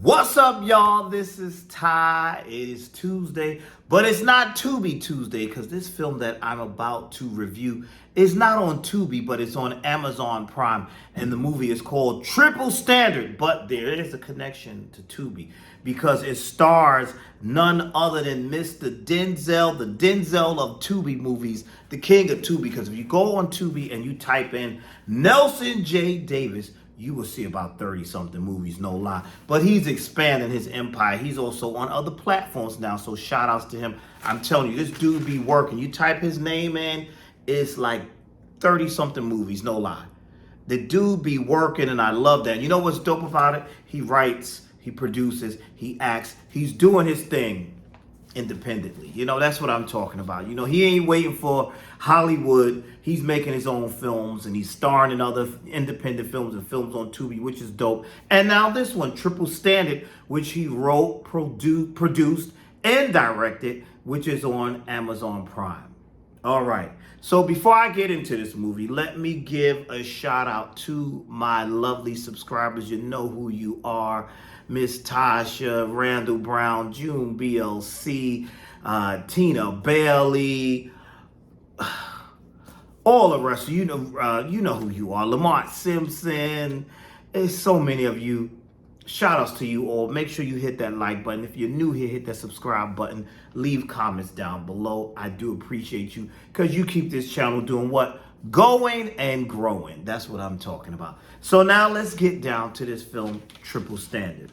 What's up, y'all? This is Ty. It is Tuesday, but it's not Tubi Tuesday because this film that I'm about to review is not on Tubi, but it's on Amazon Prime, and the movie is called Triple Standard. But there is a connection to Tubi because it stars none other than Mr. Denzel, the Denzel of Tubi movies, the king of Tubi. Because if you go on Tubi and you type in Nelson J. Davis, you will see about 30-something movies, no lie. But he's expanding his empire. He's also on other platforms now, so shout outs to him. I'm telling you, this dude be working. You type his name in, it's like 30-something movies, no lie. The dude be working, and I love that. You know what's dope about it? He writes, he produces, he acts. He's doing his thing independently. You know, that's what I'm talking about. You know, he ain't waiting for Hollywood. He's making his own films, and he's starring in other independent films and films on Tubi, which is dope. And now this one, Triple Standard, which he wrote, produced, and directed, which is on Amazon Prime. All right. So before I get into this movie, let me give a shout out to my lovely subscribers. You know who you are. Miss Tasha, Randall Brown, June BLC, Tina Bailey, all the rest. You know who you are. Lamont Simpson. There's so many of you. Shout outs to you all. Make sure you hit that like button. If you're new here, hit that subscribe button. Leave comments down below. I do appreciate you because you keep this channel doing what? Going and growing. That's what I'm talking about. So now let's get down to this film, Triple Standard.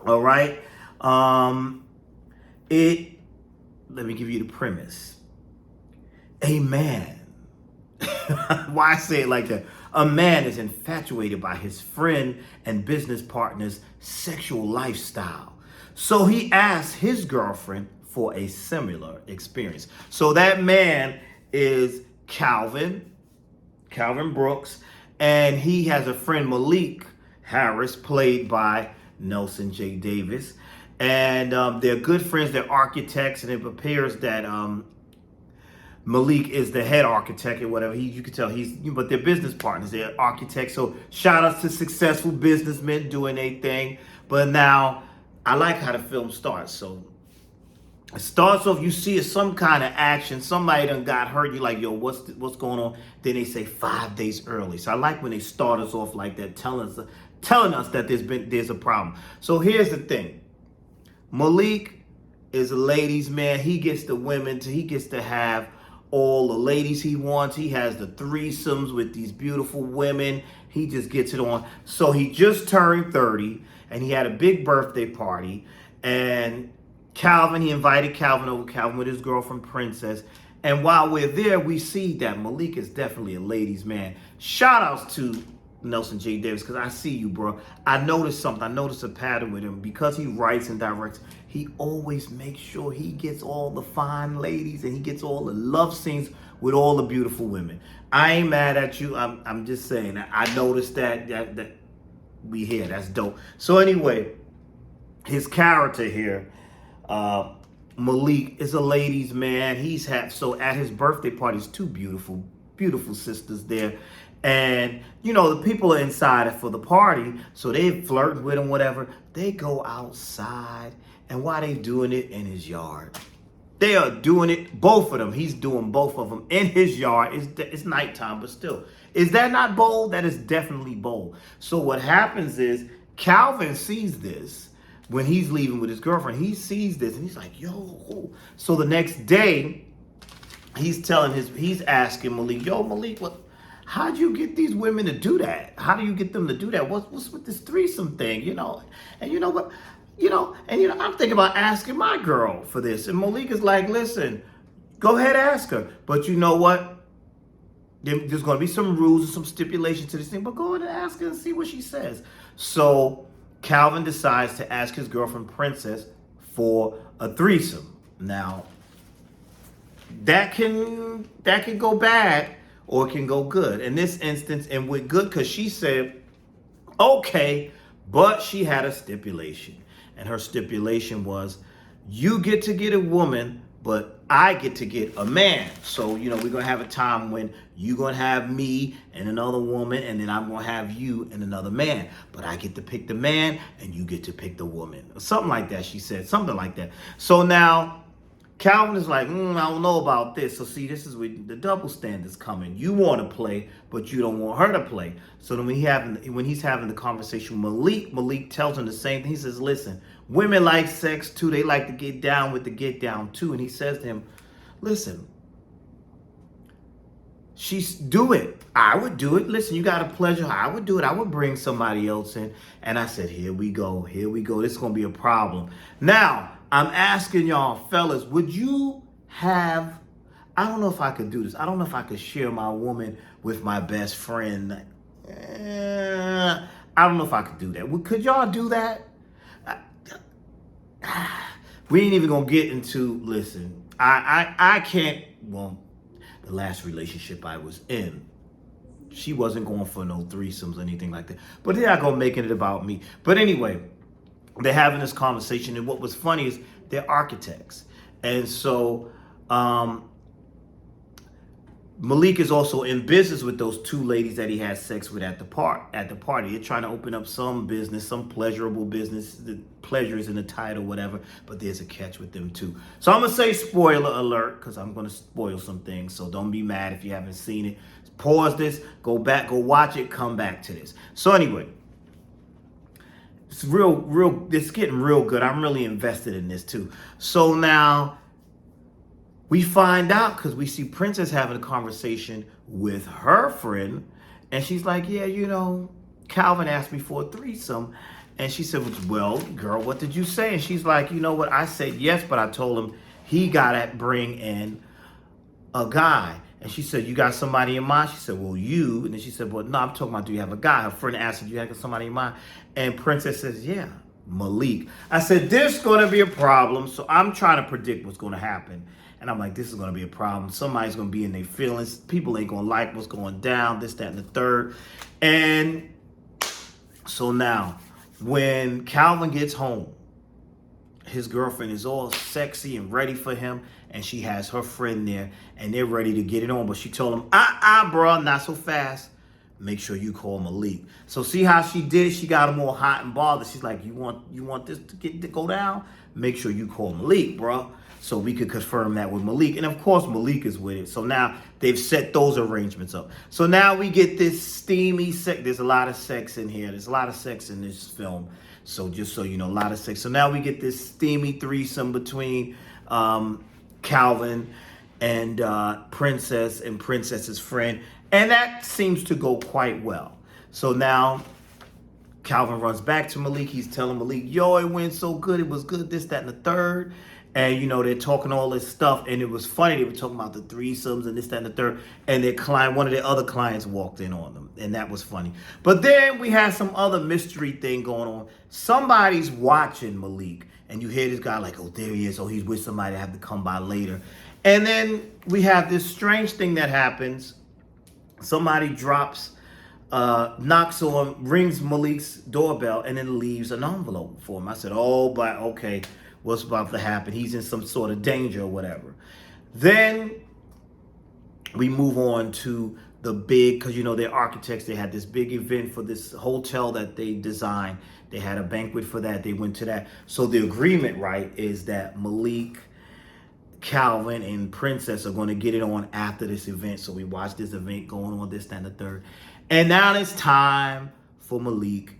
All right. Let me give you the premise. A man. Why I say it like that? A man is infatuated by his friend and business partner's sexual lifestyle. So he asks his girlfriend for a similar experience. So that man is Calvin Brooks, and he has a friend, Malik Harris, played by Nelson J. Davis. And they're good friends, they're architects, and it appears that Malik is the head architect or whatever. You can tell but they're business partners. They're architects. So shout outs to successful businessmen doing their thing. But now I like how the film starts. So it starts off, you see some kind of action. Somebody done got hurt. You're like, yo, what's going on? Then they say 5 days early. So I like when they start us off like that, telling us that there's a problem. So here's the thing. Malik is a ladies' man. He gets the women. He gets to have all the ladies he wants. He has the threesomes with these beautiful women. He just gets it on. So he just turned 30 and he had a big birthday party. And he invited Calvin over, Calvin with his girlfriend Princess. And while we're there, we see that Malik is definitely a ladies' man. Shout outs to Nelson J. Davis, because I see you, bro. I noticed something. I noticed a pattern with him. Because he writes and directs, he always makes sure he gets all the fine ladies and he gets all the love scenes with all the beautiful women. I ain't mad at you. I'm just saying. I noticed that we hear. That's dope. So anyway, his character here, Malik, is a ladies' man. So at his birthday party, two beautiful sisters there. And, you know, the people are inside for the party, so they flirting with him, whatever. They go outside, and while they doing it in his yard, they are doing it, both of them. He's doing both of them in his yard. It's nighttime, but still. Is that not bold? That is definitely bold. So what happens is Calvin sees this when he's leaving with his girlfriend. He sees this, and he's like, yo. So the next day, he's asking Malik, yo, Malik, how'd you get these women to do that? How do you get them to do that? What's with this threesome thing, you know? And you know what? I'm thinking about asking my girl for this. And Malik is like, listen, go ahead, ask her. But you know what? There's going to be some rules and some stipulations to this thing, but go ahead and ask her and see what she says. So Calvin decides to ask his girlfriend, Princess, for a threesome. Now, that can go bad, or it can go good. In this instance, and with good, because she said, okay, but she had a stipulation. And her stipulation was, you get to get a woman, but I get to get a man. So, we're going to have a time when you're going to have me and another woman, and then I'm going to have you and another man. But I get to pick the man, and you get to pick the woman. Or something like that, she said. Something like that. So now, Calvin is like, I don't know about this. So see, this is where the double standard's coming. You want to play, but you don't want her to play. So then when he's having the conversation with Malik tells him the same thing. He says, listen, women like sex too. They like to get down with the get down too. And he says to him, listen, do it. I would do it. Listen, you got a pleasure. I would do it. I would bring somebody else in. And I said, here we go. Here we go. This is going to be a problem. Now, I'm asking y'all, fellas, would you have, I don't know if I could do this. I don't know if I could share my woman with my best friend. I don't know if I could do that. Could y'all do that? We ain't even going to get into, listen, I can't, well, the last relationship I was in, she wasn't going for no threesomes or anything like that. But they're not going to make it about me. But anyway, they're having this conversation, and what was funny is they're architects. And so Malik is also in business with those two ladies that he had sex with at the party. They're trying to open up some business, some pleasurable business. The pleasure is in the title, whatever, but there's a catch with them too. So I'm going to say spoiler alert, because I'm going to spoil some things. So don't be mad if you haven't seen it. Pause this, go back, go watch it, come back to this. So anyway, it's it's getting real good. I'm really invested in this too. So now we find out, because we see Princess having a conversation with her friend, and she's like, yeah, Calvin asked me for a threesome. And she said, well, girl, what did you say? And she's like, you know what? I said yes, but I told him he got to bring in a guy. And she said, you got somebody in mind? She said, well, you. And then she said, well, no, I'm talking about, do you have a guy? Her friend asked, do you have somebody in mind? And Princess says, yeah, Malik. I said, there's going to be a problem. So I'm trying to predict what's going to happen. And I'm like, this is going to be a problem. Somebody's going to be in their feelings. People ain't going to like what's going down, this, that, and the third. And so now, when Calvin gets home, his girlfriend is all sexy and ready for him, and she has her friend there, and they're ready to get it on. But she told him, bro, not so fast. Make sure you call Malik. So see how she did? She got him all hot and bothered. She's like, you want this to go down? Make sure you call Malik, bro. So we could confirm that with Malik. And of course, Malik is with it. So now they've set those arrangements up. So now we get this steamy sex. There's a lot of sex in here. There's a lot of sex in this film. So just so you know, a lot of sex. So now we get this steamy threesome between Calvin and Princess and Princess's friend. And that seems to go quite well. So now Calvin runs back to Malik. He's telling Malik, yo, it went so good. It was good, this, that, and the third. And, they're talking all this stuff. And it was funny. They were talking about the threesomes and this, that, and the third. And one of their other clients walked in on them. And that was funny. But then we had some other mystery thing going on. Somebody's watching Malik. And you hear this guy like, oh, there he is. Oh, he's with somebody. I have to come by later. And then we have this strange thing that happens. Somebody knocks on, rings Malik's doorbell, and then leaves an envelope for him. I said, oh, but okay. What's about to happen? He's in some sort of danger or whatever. Then we move on to the big, because they're architects. They had this big event for this hotel that they designed. They had a banquet for that. They went to that. So the agreement, right, is that Malik, Calvin, and Princess are going to get it on after this event. So we watch this event going on, this, that, and the third. And now it's time for Malik,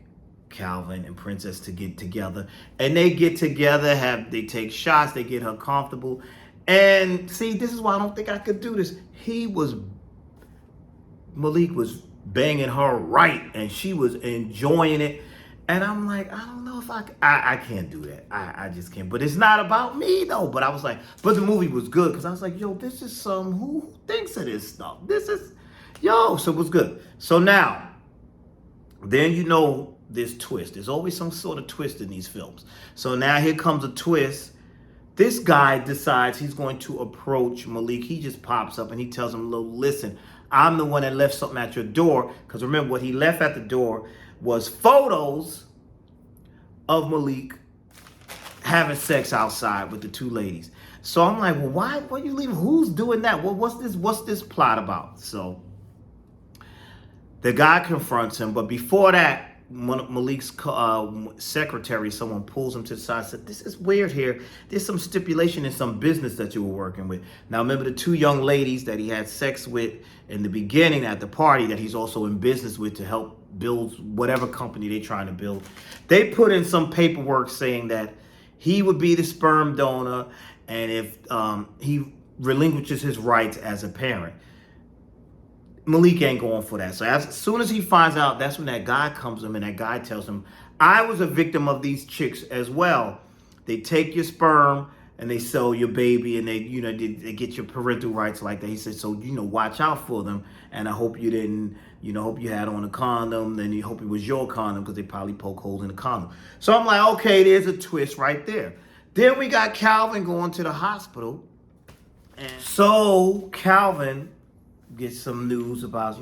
Calvin, and Princess to get together. And they get together, they take shots, they get her comfortable. And see, this is why I don't think I could do this. Malik was banging her right, and she was enjoying it. And I'm like, I don't know if I can't do that. I just can't. But it's not about me, though. But I was like, but the movie was good, because I was like, yo, this is who thinks of this stuff. So it was good. So now, then this twist. There's always some sort of twist in these films. So now here comes a twist. This guy decides he's going to approach Malik. He just pops up and he tells him, listen, I'm the one that left something at your door. Because remember, what he left at the door was photos of Malik having sex outside with the two ladies. So I'm like, well, why are you leaving? Who's doing that? What's this plot about? So the guy confronts him, but before that, Malik's secretary, someone pulls him to the side and said, this is weird here. There's some stipulation in some business that you were working with. Now, remember the two young ladies that he had sex with in the beginning at the party that he's also in business with to help build whatever company they're trying to build. They put in some paperwork saying that he would be the sperm donor and if he relinquishes his rights as a parent. Malik ain't going for that. So as soon as he finds out, that's when that guy comes to him and that guy tells him, I was a victim of these chicks as well. They take your sperm and they sell your baby and they get your parental rights like that. He said, so, watch out for them. And I hope you didn't, hope you had on a condom. And you hope it was your condom because they probably poke holes in the condom. So I'm like, okay, there's a twist right there. Then we got Calvin going to the hospital. And so Calvin gets some news about,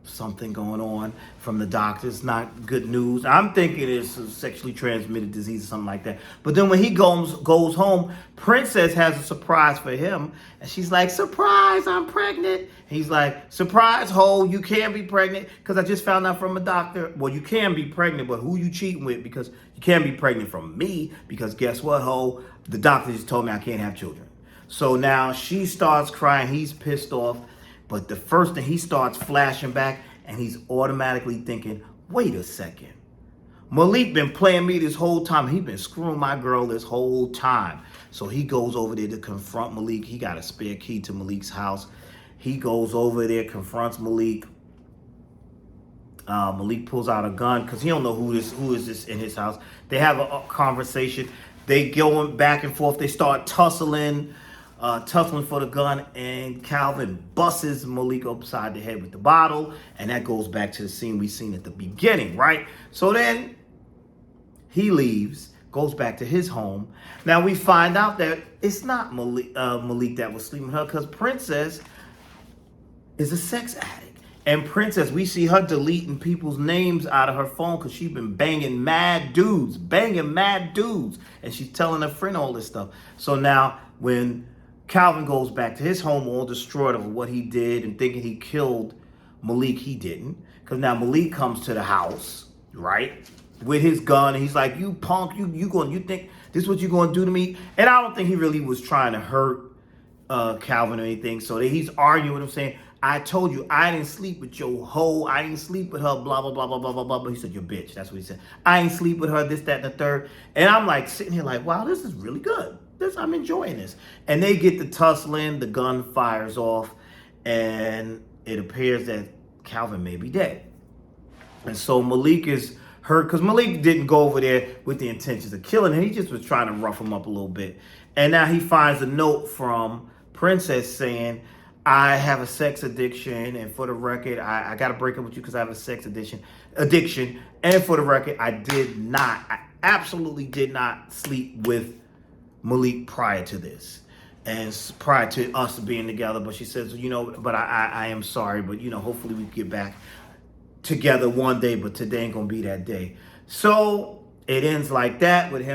something going on from the doctors. Not good news. I'm thinking it's a sexually transmitted disease or something like that. But then when he goes home, Princess has a surprise for him. And she's like, surprise, I'm pregnant. He's like, surprise, ho, you can't be pregnant because I just found out from a doctor. Well, you can be pregnant, but who you cheating with? Because you can't be pregnant from me because guess what, ho? The doctor just told me I can't have children. So now she starts crying. He's pissed off. But the first thing, he starts flashing back and he's automatically thinking, wait a second. Malik been playing me this whole time. He been screwing my girl this whole time. So he goes over there to confront Malik. He got a spare key to Malik's house. He goes over there, confronts Malik. Malik pulls out a gun because he don't know who is this in his house. They have a conversation. They going back and forth. They start tussling for the gun, and Calvin busts Malik upside the head with the bottle, and that goes back to the scene we seen at the beginning, right? So then he leaves, goes back to his home. Now we find out that it's not Malik that was sleeping with her because Princess is a sex addict. And Princess, we see her deleting people's names out of her phone because she's been banging mad dudes. And she's telling her friend all this stuff. So now when Calvin goes back to his home all distraught over what he did and thinking he killed Malik, he didn't. Because now Malik comes to the house, right, with his gun. And he's like, you punk, you think this is what you're going to do to me? And I don't think he really was trying to hurt Calvin or anything. So he's arguing with him saying, I told you I didn't sleep with your hoe. I didn't sleep with her, blah, blah, blah, blah, blah, blah, blah. But he said, your bitch. That's what he said. I ain't sleep with her, this, that, and the third. And I'm like sitting here like, wow, this is really good. I'm enjoying this. And they get the tussling, the gun fires off, and it appears that Calvin may be dead. And so Malik is hurt because Malik didn't go over there with the intentions of killing him. He just was trying to rough him up a little bit. And now he finds a note from Princess saying, I have a sex addiction, and for the record, I got to break up with you because I have a sex addiction. And for the record, I absolutely did not sleep with Malik prior to this and prior to us being together. But she says, but I am sorry, but, hopefully we get back together one day, but today ain't going to be that day. So it ends like that with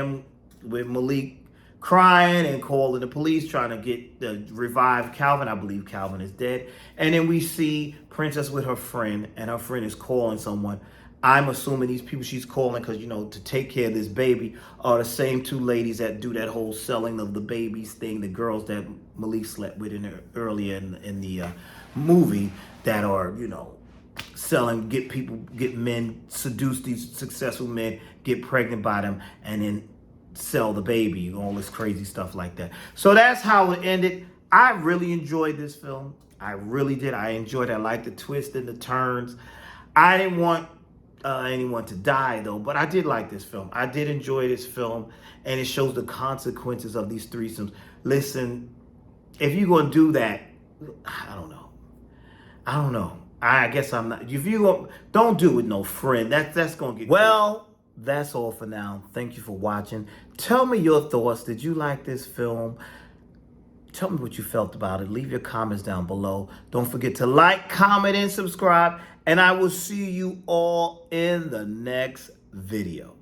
Malik crying and calling the police, trying to revive Calvin. I believe Calvin is dead. And then we see Princess with her friend, and her friend is calling someone. I'm assuming these people she's calling because, to take care of this baby are the same two ladies that do that whole selling of the babies thing, the girls that Malik slept with earlier in the movie that are, selling, get men, seduce these successful men, get pregnant by them, and then sell the baby, all this crazy stuff like that. So that's how it ended. I really enjoyed this film. I really did. I enjoyed it. I liked the twists and the turns. I didn't want anyone to die though, but I did like this film. I did enjoy this film, and it shows the consequences of these threesomes. Listen, if you're gonna do that, I don't know. I guess I'm not. If you don't do it with no friend, that's gonna get. Well, that's all for now. Thank you for watching. Tell me your thoughts. Did you like this film? Tell me what you felt about it. Leave your comments down below. Don't forget to like, comment, and subscribe. And I will see you all in the next video.